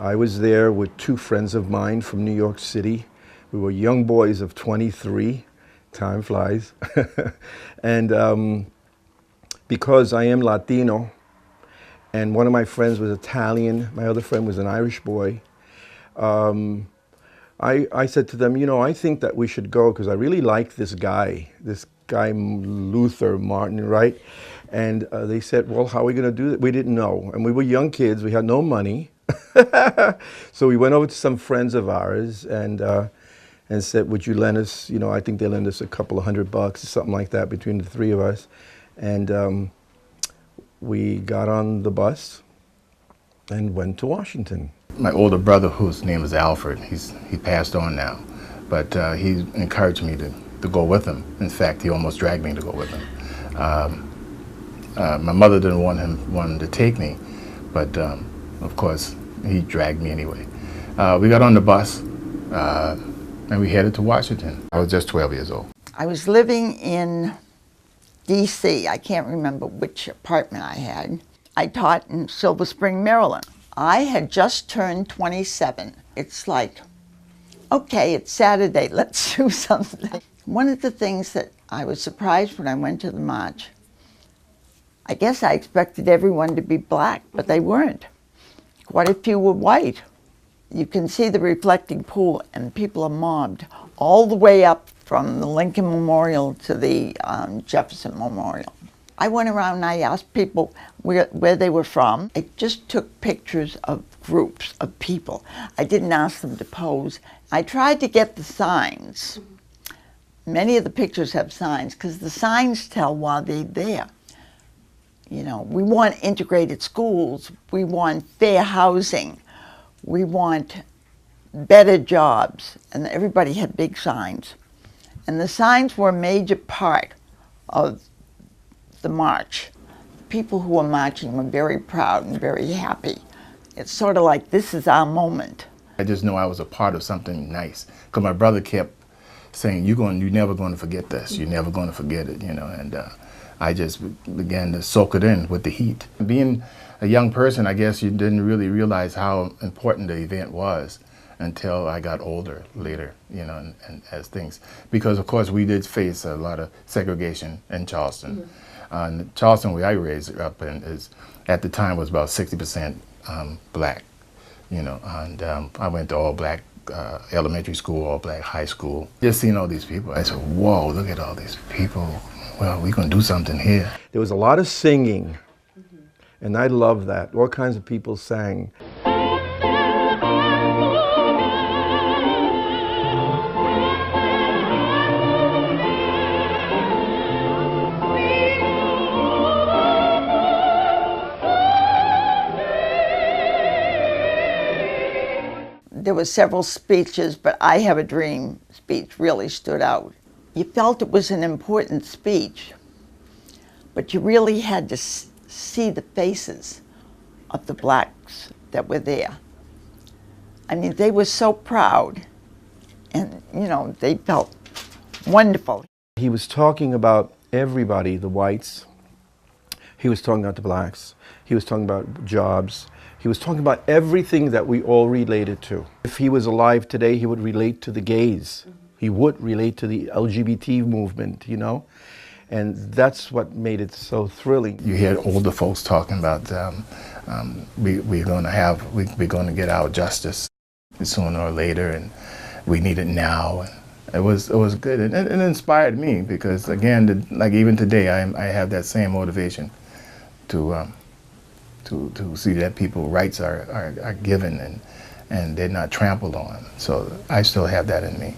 I was there with two friends of mine from New York City. We were young boys of 23. Time flies. And because I am Latino, and one of my friends was Italian, my other friend was an Irish boy, I said to them, you know, I think that we should go because I really like this guy Luther Martin, right? And they said, well, how are we going to do that? We didn't know. And we were young kids. We had no money. So we went over to some friends of ours and said, would you lend us, you know, I think they lent us a couple of $100 or something like that between the three of us. And we got on the bus and went to Washington. My older brother, whose name is Alfred, he passed on now, but he encouraged me to go with him. In fact, he almost dragged me to go with him. My mother didn't want him to take me, but of course, he dragged me anyway. We got on the bus and we headed to Washington. I was just 12 years old. I was living in D.C. I can't remember which apartment I had. I taught in Silver Spring, Maryland. I had just turned 27. It's like, okay, it's Saturday, let's do something. One of the things that I was surprised when I went to the march, I guess I expected everyone to be black, but they weren't. Quite a few were white. You can see the reflecting pool and people are mobbed all the way up from the Lincoln Memorial to the Jefferson Memorial. I went around and I asked people where they were from. I just took pictures of groups of people. I didn't ask them to pose. I tried to get the signs. Many of the pictures have signs because the signs tell why they're there. You know, we want integrated schools. We want fair housing. We want better jobs. And everybody had big signs. And the signs were a major part of the march. People who were marching were very proud and very happy. It's sort of like, this is our moment. I just know I was a part of something nice, because my brother kept saying, you're never going to forget this, you're never going to forget it, you know, and I just began to soak it in with the heat. Being a young person, I guess you didn't really realize how important the event was until I got older later, you know, and as things, because of course we did face a lot of segregation in Charleston. And Charleston, where I raised up in, at the time was about 60% black, you know, and I went to all black elementary school, all black high school. Just seeing all these people, I said, whoa, look at all these people. Well, we're gonna do something here. There was a lot of singing, and I love that. All kinds of people sang. There were several speeches, but I Have a Dream speech really stood out. You felt it was an important speech, but you really had to see the faces of the blacks that were there. I mean, they were so proud, and, you know, they felt wonderful. He was talking about everybody, the whites. He was talking about the blacks. He was talking about jobs. He was talking about everything that we all related to. If he was alive today, he would relate to the gays. He would relate to the LGBT movement, you know? And that's what made it so thrilling. You hear older folks talking about we're going to get our justice sooner or later, and we need it now. It was good, and it inspired me because, again, like even today, I have that same motivation to see that people's rights are given and they're not trampled on. So I still have that in me.